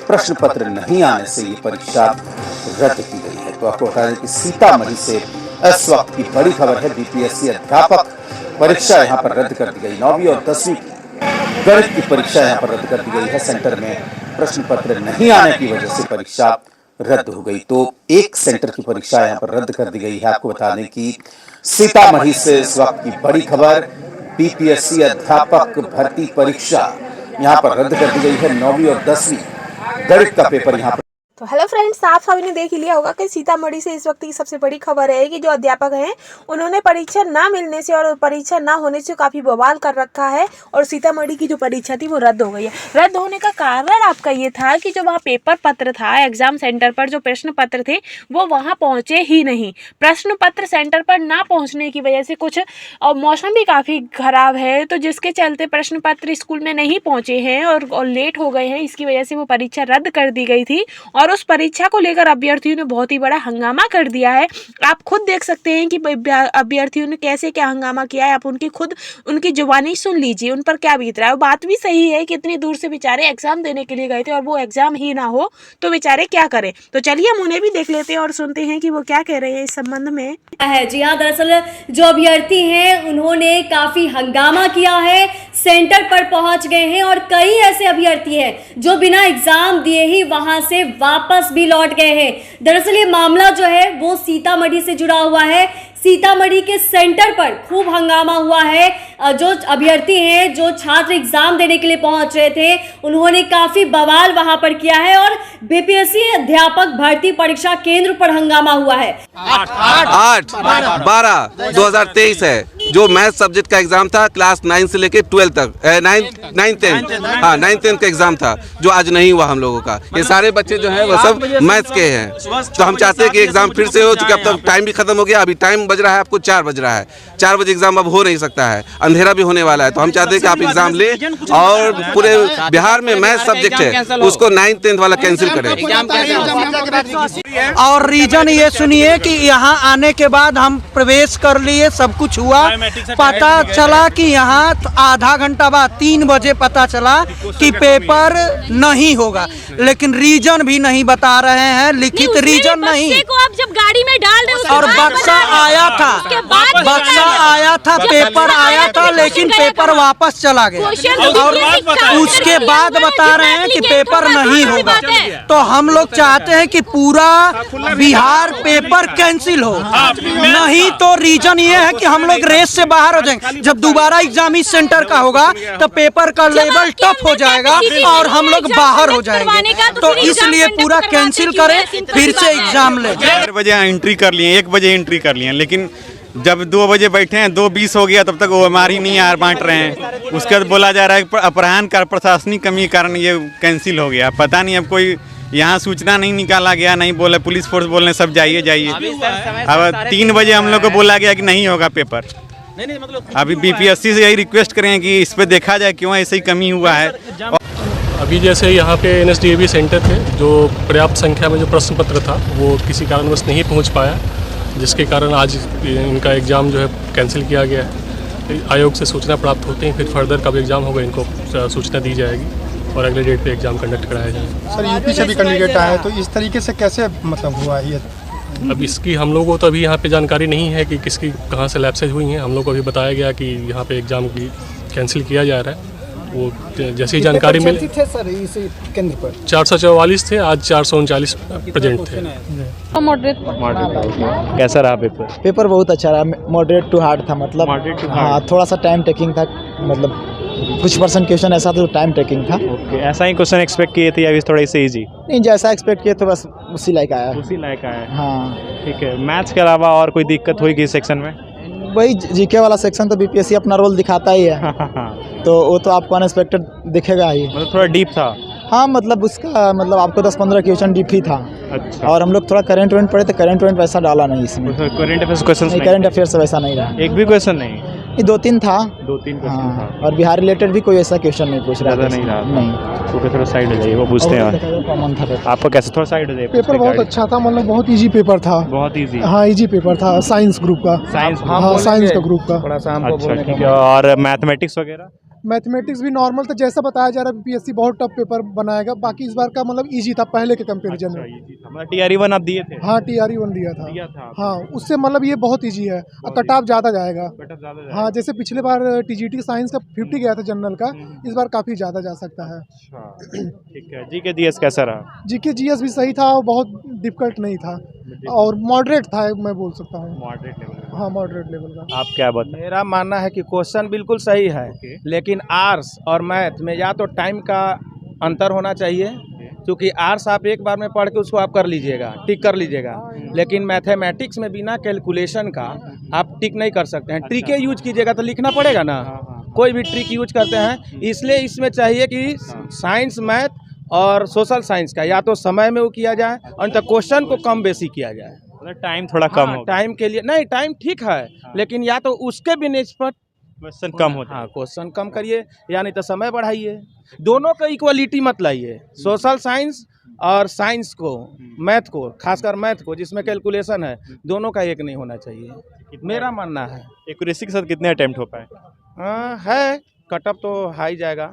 प्रश्न पत्र नहीं आने से ये परीक्षा रद्द की गई है। तो आपको बता दें कि सीतामढ़ी से इस वक्त की बड़ी खबर है। बीपीएससी अध्यापक परीक्षा यहाँ पर रद्द कर दी गई। 9वीं और 10वीं की गणित की परीक्षा यहाँ पर रद्द कर दी गई है। सेंटर में प्रश्न पत्र नहीं आने की वजह से परीक्षा रद्द हो गई। तो एक सेंटर की परीक्षा यहाँ पर रद्द कर दी गई है। आपको बता दें कि सीतामढ़ी से इस वक्त की बड़ी खबर, बीपीएससी अध्यापक भर्ती परीक्षा यहाँ पर रद्द कर दी गई है। 9वीं और 10वीं गणित का पेपर यहाँ पर। तो हेलो फ्रेंड्स, आप सभी ने देख लिया होगा कि सीतामढ़ी से इस वक्त की सबसे बड़ी खबर है कि जो अध्यापक हैं उन्होंने परीक्षा ना मिलने से और परीक्षा ना होने से काफ़ी बवाल कर रखा है और सीतामढ़ी की जो परीक्षा थी वो रद्द हो गई है। रद्द होने का कारण आपका ये था कि जो वहाँ पेपर पत्र था, एग्जाम सेंटर पर जो प्रश्न पत्र थे वो वहाँ पहुँचे ही नहीं। प्रश्न पत्र सेंटर पर ना पहुँचने की वजह से कुछ और मौसम भी काफ़ी खराब है, तो जिसके चलते प्रश्न पत्र स्कूल में नहीं पहुँचे हैं और लेट हो गए हैं। इसकी वजह से वो परीक्षा रद्द कर दी गई थी और उस परीक्षा को लेकर अभ्यर्थियों ने बहुत ही बड़ा हंगामा कर दिया है। आप खुद देख सकते हैं कि अभ्यर्थियों ने कैसे क्या हंगामा किया है। आप उनकी जुबानी सुन लीजिए, उन पर क्या बीत रहा है। बात भी सही है कि इतनी दूर से बेचारे एग्जाम देने के लिए गए थे और वो एग्जाम ही ना हो तो बेचारे क्या करें। तो चलिए हम उन्हें भी देख लेते हैं और सुनते हैं कि वो क्या कह रहे हैं इस संबंध में। जी हाँ, दरअसल जो अभ्यर्थी हैं उन्होंने काफी हंगामा किया है, सेंटर पर पहुंच गए हैं और कई ऐसे अभ्यर्थी हैं जो बिना एग्जाम दिए ही वहां से वापस भी लौट गए हैं। दरअसल ये मामला जो है वो सीतामढ़ी से जुड़ा हुआ है। सीतामढ़ी के सेंटर पर खूब हंगामा हुआ है। जो अभ्यर्थी हैं, जो छात्र एग्जाम देने के लिए पहुंच रहे थे, उन्होंने काफी बवाल वहां पर किया है और बीपीएससी अध्यापक भर्ती परीक्षा केंद्र पर हंगामा हुआ है। 8/12/2023 है जो मैथ सब्जेक्ट का एग्जाम था, क्लास 9 से लेके 12 तक, 9-10 का एग्जाम था जो आज नहीं हुआ हम लोगों का। ये सारे बच्चे जो है वो सब मैथ्स के हैं। तो हम चाहते हैं कि एग्जाम फिर से हो, चूंकि अब तक टाइम भी खत्म हो गया। अभी टाइम बज रहा है आपको 4 बज रहा है। 4 बजे एग्जाम अब हो नहीं सकता है, अंधेरा भी होने वाला है। तो हम चाहते हैं कि आप एग्जाम लें और पूरे बिहार में मैथ सब्जेक्ट है उसको 9-10 वाला कैंसिल करें। और रीजन ये सुनिए कि यहाँ आने के बाद हम प्रवेश कर लिए, सब कुछ हुआ, पता चला कि यहाँ आधा घंटा बाद 3 बजे पता चला कि पेपर नहीं होगा, लेकिन रीजन भी नहीं बता रहे हैं, लिखित रीजन नहीं। आप जब गाड़ी में डाल रहे और बक्सा आया था, पेपर आया था, लेकिन पेपर वापस चला गया और उसके बाद बता रहे हैं कि पेपर नहीं होगा। तो हम लोग चाहते हैं कि पूरा बिहार पेपर कैंसिल हो, नहीं तो रीजन ये है कि हम लोग रेस से बाहर हो जाएंगे। जब दोबारा एग्जाम इस सेंटर का होगा तो पेपर का लेवल टफ हो जाएगा और हम लोग बाहर हो जाएंगे। तो इसलिए पूरा कैंसिल करें, फिर से एग्जाम ले। 4 बजे एंट्री कर लिए, 1 बजे एंट्री कर लिए, लेकिन जब 2 बजे बैठे हैं, 2:20 हो गया, तब तक वो हमारी नहीं यार बांट रहे हैं। उसके बाद बोला जा रहा है कि अपराह्न का प्रशासनिक कमी के कारण ये कैंसिल हो गया। पता नहीं, अब कोई यहाँ सूचना नहीं निकाला गया, नहीं बोले, पुलिस फोर्स बोल रहे सब जाइए। अब 3 बजे हम लोग को बोला गया कि नहीं होगा पेपर। अभी बीपीएससी से यही रिक्वेस्ट करें कि इस पे देखा जाए क्यों ऐसे ही कमी हुआ है। अभी जैसे यहाँ पे NSDAB सेंटर थे, जो पर्याप्त संख्या में जो प्रश्न पत्र था वो किसी कारणवश नहीं पहुँच पाया, जिसके कारण आज इनका एग्ज़ाम जो है कैंसिल किया गया है। आयोग से सूचना प्राप्त होते ही फिर फर्दर कब एग्ज़ाम होगा इनको सूचना दी जाएगी और अगले डेट पे एग्ज़ाम कंडक्ट कराया जाएगा। सर, यूपी से भी कैंडिडेट आए, तो इस तरीके से कैसे मतलब हुआ ये? अब इसकी हम लोगों को तो अभी यहाँ पे जानकारी नहीं है कि किसकी कहाँ से लैप्सेज हुई हैं। हम लोग को अभी बताया गया कि यहाँ पे एग्ज़ाम की कैंसिल किया जा रहा है। वो जैसी जानकारी मिली थे सर इस केंद्र पर 444 थे, आज 439 प्रेजेंट थे। मॉडरेट कैसा रहा पेपर? पेपर बहुत अच्छा रहा, मॉडरेट टू हार्ड था, मतलब हाँ थोड़ा सा टाइम टेकिंग था, मतलब कुछ परसेंट क्वेश्चन ऐसा था जो टाइम टेकिंग था। ओके, ऐसा ही क्वेश्चन एक्सपेक्ट किए थे या अभी थोड़ा सा इजी? नहीं, जैसा एक्सपेक्ट किए तो बस उसी लायक आया। उसी लायक आया, हाँ ठीक है। मैथ्स के अलावा और कोई दिक्कत हुई किस सेक्शन में? वही जीके वाला सेक्शन तो बीपीएससी अपना रोल दिखाता ही है। तो वो तो आपको अनएक्सपेक्टेड दिखेगा ही, मतलब थोड़ा डीप था। हाँ, मतलब उसका मतलब आपको 10-15 क्वेश्चन डीप ही था। अच्छा। और हम लोग थोड़ा करंट इवेंट पढ़े तो करंट इवेंट वैसा डाला नहीं इसमें। Current affairs question? Current affairs वैसा नहीं रहा, एक भी क्वेश्चन नहीं। ये 2-3 था, 2-3 क्वेश्चन था। और बिहार रिलेटेड भी कोई ऐसा क्वेश्चन नहीं पूछ रहा था। नहीं रहा नहीं, तो थोड़ा साइड हो जाइए, वो पूछते हैं कॉमन था। आपको कैसे? थोड़ा साइड हो जाइए। पेपर बहुत अच्छा था, मतलब बहुत इजी पेपर था। बहुत इजी? हाँ, इजी पेपर था, साइंस ग्रुप का। साइंस? हाँ, साइंस का ग्रुप का। अच्छा, ठीक है। और मैथमेटिक्स वगैरह? मैथमेटिक्स भी नॉर्मल था, जैसा बताया जा रहा है बीपीएससी बहुत टफ पेपर बनाएगा। बाकी इस बार का मतलब इजी था पहले के कंपैरिजन में। TRE 1 आप दिए थे? हाँ TRE 1 दिया था। हाँ उससे मतलब ये बहुत इजी है और कट ऑफ ज़्यादा जाएगा। हाँ जैसे पिछले बार TGT साइंस का 50 गया था जनरल का, इस बार काफ़ी ज़्यादा जा सकता है। ठीक है। GK GS कैसा रहा? GK GS भी सही था और बहुत डिफिकल्ट नहीं था और मॉडरेट था, मैं बोल सकता हूँ। Moderate level? हाँ मॉडरेट लेवल का। आप क्या बताएं? मेरा मानना है कि क्वेश्चन बिल्कुल सही है, लेकिन आर्ट्स और मैथ में या तो टाइम का अंतर होना चाहिए, क्योंकि आर्ट्स आप एक बार में पढ़ के उसको आप कर लीजिएगा, टिक कर लीजिएगा, लेकिन मैथमेटिक्स में बिना कैलकुलेशन का आप टिक नहीं कर सकते हैं। ट्रिके यूज कीजिएगा तो लिखना पड़ेगा ना, कोई भी ट्रिक यूज करते हैं। इसलिए इसमें चाहिए कि साइंस, मैथ और सोशल साइंस का या तो समय में वो किया जाए और तो क्वेश्चन को कम बेसी किया जाए। टाइम थोड़ा कम हो, टाइम के लिए नहीं, टाइम ठीक है, लेकिन या तो उसके भी निस्बत क्वेश्चन कम होता है। हाँ क्वेश्चन कम करिए या नहीं तो समय बढ़ाइए। दोनों का इक्वलिटी मत लाइए, सोशल साइंस और साइंस को, मैथ को, खासकर मैथ को जिसमें कैलकुलेशन है, दोनों का एक नहीं होना चाहिए, मेरा मानना है। एक्यूरेसी के साथ कितने अटेम्प्ट हो पाए? है कटअप तो हाई जाएगा,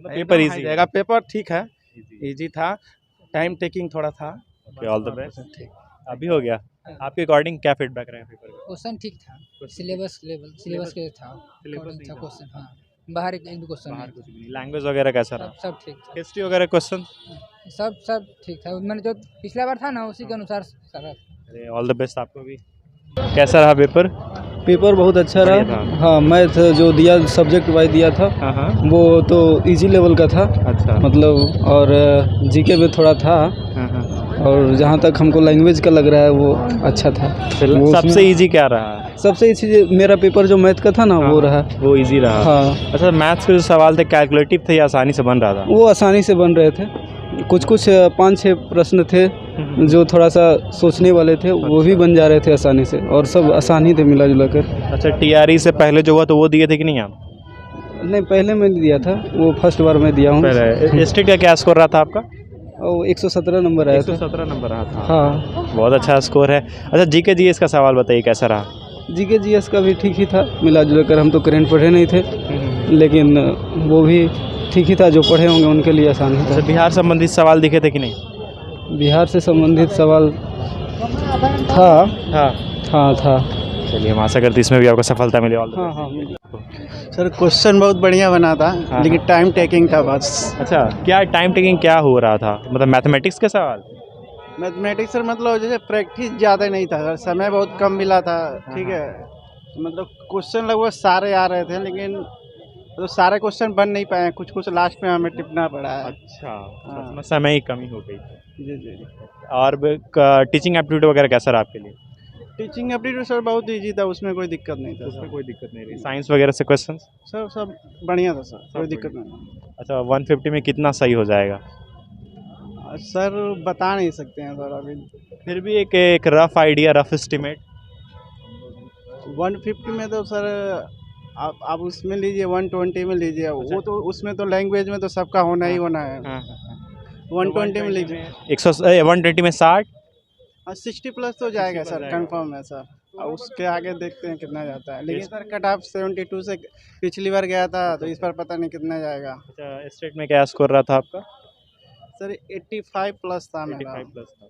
पेपर इजी जाएगा। पेपर ठीक है, इजी था, टाइम टेकिंग थोड़ा था। All the best. अभी हो गया। आपके अकॉर्डिंग क्या फीडबैक रहे पेपर का? क्वेश्चन ठीक था, सिलेबस के था क्वेश्चन। हाँ बाहर एक दो क्वेश्चन। लैंग्वेज वगैरह कैसा रहा? सब ठीक था। हिस्ट्री वगैरह क्वेश्चन सब ठीक था, मैंने जो पिछला बार था ना उसी के अनुसार सारा। ऑल द बेस्ट आपको भी। कैसा रहा पेपर? पेपर बहुत अच्छा रहा। हाँ मैथ जो दिया सब्जेक्ट वाइज दिया था, वो तो इजी लेवल का था। अच्छा। मतलब और जीके में थोड़ा था, और जहाँ तक हमको लैंग्वेज का लग रहा है वो अच्छा था। सबसे इजी क्या रहा? सबसे इजी मेरा पेपर जो मैथ का था ना वो रहा। वो इजी रहा? हाँ। अच्छा, मैथ्स के जो सवाल थे कैलकुलेटिव थे या आसानी से बन रहा था? वो आसानी से बन रहे थे, कुछ 5-6 प्रश्न थे जो थोड़ा सा सोचने वाले थे, वो भी बन जा रहे थे आसानी से, और सब आसानी थे मिला जुला कर। अच्छा, TRE से पहले जो हुआ तो वो दिए थे कि नहीं आप? नहीं पहले मैंने दिया था, वो फर्स्ट बार मैं दिया हूँ। स्टेट का क्या स्कोर रहा था आपका? 117 नंबर आया था। 117 नंबर रहा था। हाँ बहुत अच्छा स्कोर है। अच्छा, GK GS का सवाल बताइए कैसा रहा? GK GS का भी ठीक ही था मिला जुला कर। हम तो करेंट पढ़े नहीं थे, लेकिन वो भी ठीक ही था, जो पढ़े होंगे उनके लिए आसान ही था। अच्छा, बिहार संबंधित सवाल दिखे थे कि नहीं? बिहार से संबंधित सवाल था। हाँ था। चलिए, हम आशा करते इसमें भी आपको सफलता मिले। हाँ सर क्वेश्चन बहुत बढ़िया बना था, लेकिन टाइम टेकिंग था बस। अच्छा, क्या टाइम टेकिंग क्या हो रहा था? मतलब मैथमेटिक्स के सवाल? मैथमेटिक्स सर मतलब जैसे प्रैक्टिस ज़्यादा नहीं था सर, समय बहुत कम मिला था। ठीक है, मतलब क्वेश्चन लगभग सारे आ रहे थे, लेकिन तो सारे क्वेश्चन बन नहीं पाए, कुछ लास्ट में हमें टिपना पड़ा है। अच्छा, समय की कमी हो गई। जी। और टीचिंग एप्टीट्यूड वगैरह कैसा रहा आपके लिए? टीचिंग एप्टीट्यूड सर बहुत इजी था, उसमें कोई दिक्कत नहीं था। उसमें कोई दिक्कत नहीं रही? साइंस वगैरह से क्वेश्चन सर सब बढ़िया था सर, कोई दिक्कत नहीं। अच्छा, 150 में कितना सही हो जाएगा? सर बता नहीं सकते हैं सर अभी, फिर भी एक रफ आइडिया, रफ एस्टिमेट। 150 में तो सर आप उसमें लीजिए, 120 में लीजिए। वो तो उसमें तो लैंग्वेज में तो सबका होना ही होना है। 120 में लीजिए। 120 में 60? 60 प्लस तो जाएगा सर, कंफर्म है सर। और उसके आगे देखते हैं कितना जाता है, लेकिन सर कट ऑफ 72 से पिछली बार गया था, तो इस बार पता नहीं कितना जाएगा। अच्छा, स्टेट में क्या स्कोर रहा था आपका? सर 85 प्लस था मेरा। 85 प्लस था।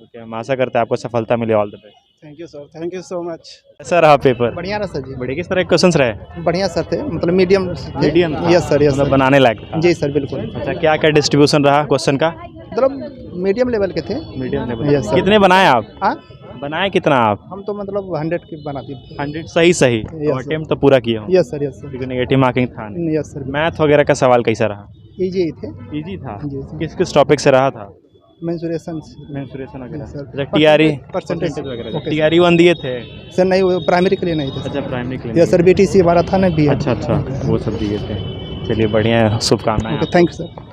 ओके, हम आशा करते हैं आपको सफलता मिले। All the best. Thank you sir, thank you so much. कैसा रहा पेपर? बढ़िया रहा सर जी। बढ़िया। किस तरह के क्वेश्चंस रहे? बढ़िया सर थे, मतलब मीडियम। Yes sir, yes. बनाने लायक था? जी सर बिल्कुल। अच्छा, क्या क्या डिस्ट्रीब्यूशन रहा क्वेश्चन का? मतलब मीडियम लेवल के थे। Medium level. Yes sir. कितने बनाए आप? बनाए कितना आप? हम तो मतलब 100 की बनाती थी। 100 सही। अटेम्प्ट तो पूरा किया हूँ। Yes sir, yes sir. Negative marking था? Yes sir. मैथ वगैरह का सवाल कैसा रहा? इजी थे। इजी था? किस टॉपिक से रहा था? मेंसुरेशन वगैरह। TRE परसेंटेज वगैरह? TRE 1 दिए थे सर? नहीं, वो प्राइमरी के लिए नहीं थे। अच्छा, प्राइमरी के लिए। यस सर, BTC हमारा था ना भी। अच्छा, वो सब दिए थे। चलिए, बढ़िया है, शुभकामनाएं। Thank you sir.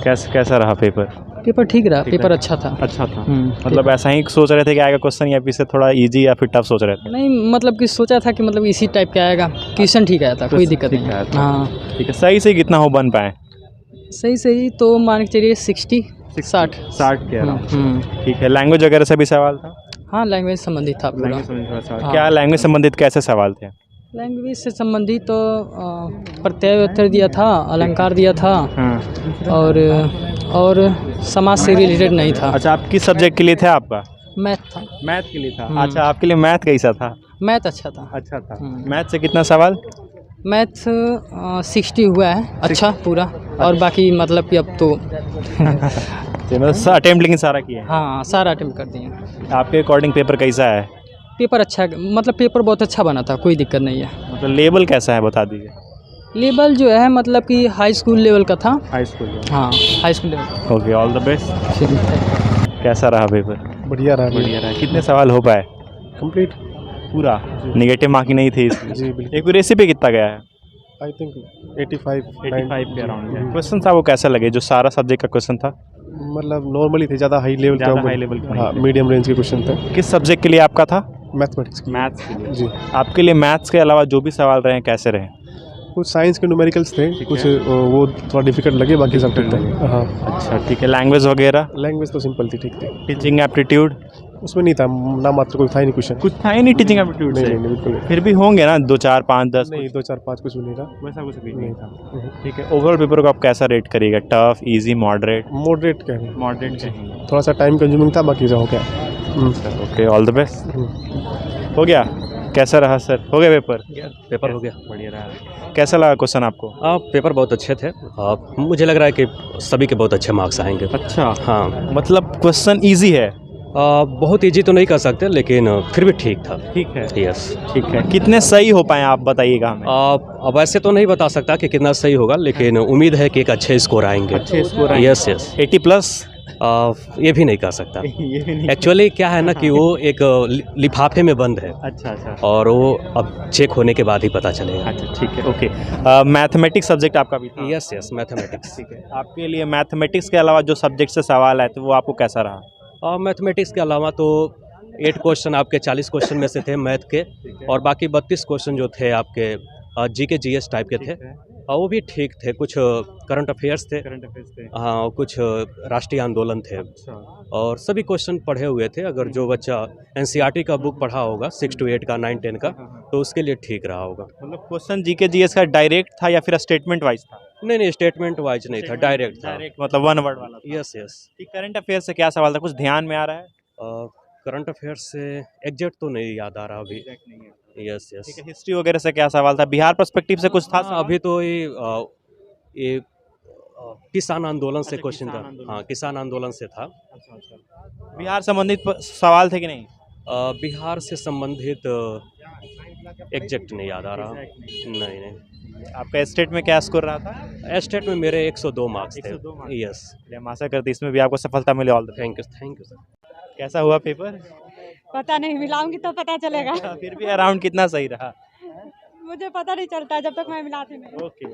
कैसा रहा पेपर? पेपर ठीक रहा, पेपर अच्छा था। अच्छा था। मतलब ऐसा ही सोच रहे थे कि आएगा क्वेश्चन, या फिर से थोड़ा इजी या फिर टफ सोच रहे थे? नहीं, मतलब कि सोचा था कि मतलब इसी टाइप का आएगा, क्वेश्चन ठीक आया था, कोई दिक्कत नहीं। हाँ ठीक है। सही से कितना हो बन पाए? सही तो मान के चलिए 60 कह रहा हूँ। ठीक है। लैंग्वेज वगैरह से भी सवाल था? हाँ, लैंग्वेज संबंधित था। क्या लैंग्वेज संबंधित कैसे सवाल थे? लैंग्वेज से संबंधित तो प्रत्यय उत्तर दिया था, अलंकार दिया था। और समाज से रिलेटेड नहीं था। अच्छा, आप किस सब्जेक्ट के लिए थे? आपका मैथ था। मैथ के लिए था। अच्छा, आपके लिए मैथ कैसा था? मैथ अच्छा था। अच्छा था। मैथ से कितना सवाल? मैथ 60 हुआ है अच्छा पूरा। और बाकी मतलब कि अब तो अटेम्प्ट लेकिन सारा किया है। हाँ, सारा अटेम्प्ट कर दिए। आपके अकॉर्डिंग पेपर कैसा है? पेपर अच्छा, मतलब पेपर बहुत अच्छा बना था, कोई दिक्कत नहीं है। मतलब लेवल कैसा है बता दीजिए। लेवल जो है मतलब कि हाई स्कूल लेवल का था। High school? हाँ, high school level. Okay, all the best. कैसा रहा पेपर? बढ़िया रहा। बढ़िया रहा। कितने सवाल हो पाए? कंप्लीट पूरा? नेगेटिव मार्किंग नहीं थी इसमें? जी बिल्कुल। एक्यूरेसी पे कितना गया है? आई थिंक 85 के अराउंड। क्वेश्चन था वो कैसा लगे जो सारा सब्जेक्ट का क्वेश्चन था? मतलब नॉर्मली थे, ज़्यादा हाई लेवल ज़्यादा हाई लेवल के? हाँ, मीडियम रेंज के क्वेश्चन थे। किस सब्जेक्ट के लिए आपका था? मैथमेटिक्स की। मैथ्स के लिए? जी। आपके लिए मैथ्स के अलावा जो भी सवाल रहे कैसे रहे? कुछ साइंस के न्यूमेरिकल्स थे, कुछ वो थोड़ा डिफिकल्ट लगे, बाकी सब ठीक था। हाँ। अच्छा ठीक है। लैंग्वेज वगैरह? लैंग्वेज तो सिंपल थी, ठीक थी। Teaching aptitude? उसमें नहीं था, ना मात्र कोई था ही नहीं क्वेश्चन। कुछ था ही नहीं टीचिंग एप्टीट्यूड से? नहीं बिल्कुल। फिर भी होंगे ना 2 4 5 10? नहीं, 2 4 5 कुछ भी नहीं था। वैसा कुछ भी नहीं था। ठीक है। ओवरऑल पेपर को आप कैसा रेट करिएगा? Tough, easy, moderate? मॉडरेट कहेंगे। मॉडरेट। थोड़ा सा टाइम कंज्यूमिंग था, बाकी हो गया। Okay, all the best. हो गया? कैसा रहा सर? हो गया पेपर? पेपर हो गया। बढ़िया रहा। कैसा लगा क्वेश्चन आपको? पेपर बहुत अच्छे थे। मुझे लग रहा है कि सभी के बहुत अच्छे मार्क्स आएंगे। अच्छा। हाँ, मतलब क्वेश्चन इजी है? बहुत इजी तो नहीं कह सकते, लेकिन फिर भी ठीक था। ठीक है। यस। ठीक है। कितने सही हो पाए आप बताइएगा हमें? अब ऐसे तो नहीं बता सकता कि कितना सही होगा, लेकिन उम्मीद है कि एक अच्छे स्कोर आएंगे। अच्छे स्कोर आएंगे? Yes yes. 80+? ये भी नहीं कह सकता। एक्चुअली क्या है ना कि वो एक लिफाफे में बंद है। अच्छा। और वो अब चेक होने के बाद ही पता चलेगा। अच्छा ठीक है। ओके। मैथमेटिक्स सब्जेक्ट आपका भी था? Yes yes, mathematics. ठीक है। आपके लिए मैथमेटिक्स के अलावा जो सब्जेक्ट से सवाल आए थे वो आपको कैसा रहा? मैथमेटिक्स के अलावा तो 8 क्वेश्चन आपके 40 क्वेश्चन में से थे मैथ के, और बाकी 32 क्वेश्चन जो थे आपके जीके जीएस टाइप के थे, वो भी ठीक थे। कुछ करंट अफेयर्स थे। हाँ, और कुछ राष्ट्रीय आंदोलन थे। और सभी क्वेश्चन पढ़े हुए थे। अगर जो बच्चा एनसीईआरटी का बुक पढ़ा होगा 6 to 8 का, 9 10 का, तो उसके लिए ठीक रहा होगा। मतलब क्वेश्चन जीके जीएस का डायरेक्ट था या फिर स्टेटमेंट वाइज था? नहीं, स्टेटमेंट वाइज नहीं था, डायरेक्ट था। मतलब 1 वर्ड वाला? Yes yes. करंट अफेयर से क्या सवाल था? कुछ ध्यान में आ रहा है? करंट अफेयर से एग्जैक्ट तो नहीं याद आ रहा अभी। Yes yes. ठीक है। हिस्ट्री वगैरह से क्या सवाल था? बिहार पर्सपेक्टिव से कुछ था? अभी तो ये किसान आंदोलन से क्वेश्चन था। हाँ, किसान आंदोलन से था। अच्छा। बिहार संबंधित सवाल थे कि नहीं? बिहार से संबंधित एग्जैक्ट नहीं याद आ रहा। नहीं। आपका स्टेट में क्या स्कोर रहा था? स्टेट में मेरे 102 मार्क्स थे। यस। हम आशा करते इसमें भी आपको सफलता मिले। All the thank you sir. कैसा हुआ पेपर? पता नहीं, मिलाऊंगी तो पता चलेगा। फिर भी अराउंड कितना सही रहा? मुझे पता नहीं चलता जब तक मैं मिलाती नहीं। ओके।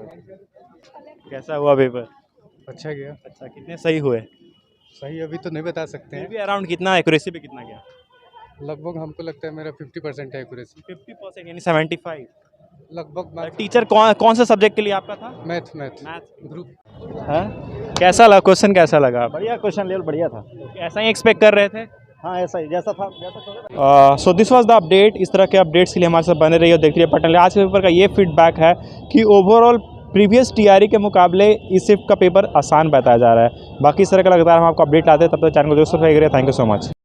कैसा हुआ पेपर? अच्छा गया। अच्छा, कितने सही हुए? सही अभी तो नहीं बता सकते फिर भी अराउंड कितना, एक्यूरेसी पे कितना गया? लगभग हमको लगता है मेरा 50% है एक्यूरेसी। 50% यानी 75 लगभग। टीचर कौन सा सब्जेक्ट के लिए आपका था? Math group. हाँ, कैसा लगा क्वेश्चन? कैसा लगा? बढ़िया क्वेश्चन, लेवल बढ़िया था। ऐसा ही एक्सपेक्ट कर रहे थे? हाँ, ऐसा ही जैसा था। So this was the update. इस तरह के अपडेट्स के लिए हमारे साथ बने रहिए और देखते रहिए पटना। आज के पेपर का ये फीडबैक है कि ओवरऑल प्रीवियस टीआरई के मुकाबले इस शिफ्ट का पेपर आसान बताया जा रहा है। बाकी इस तरह का लगातार हम आपको अपडेट लाते हैं। तब तक चैनल को जरूर सब्सक्राइब करिए। Thank you so much.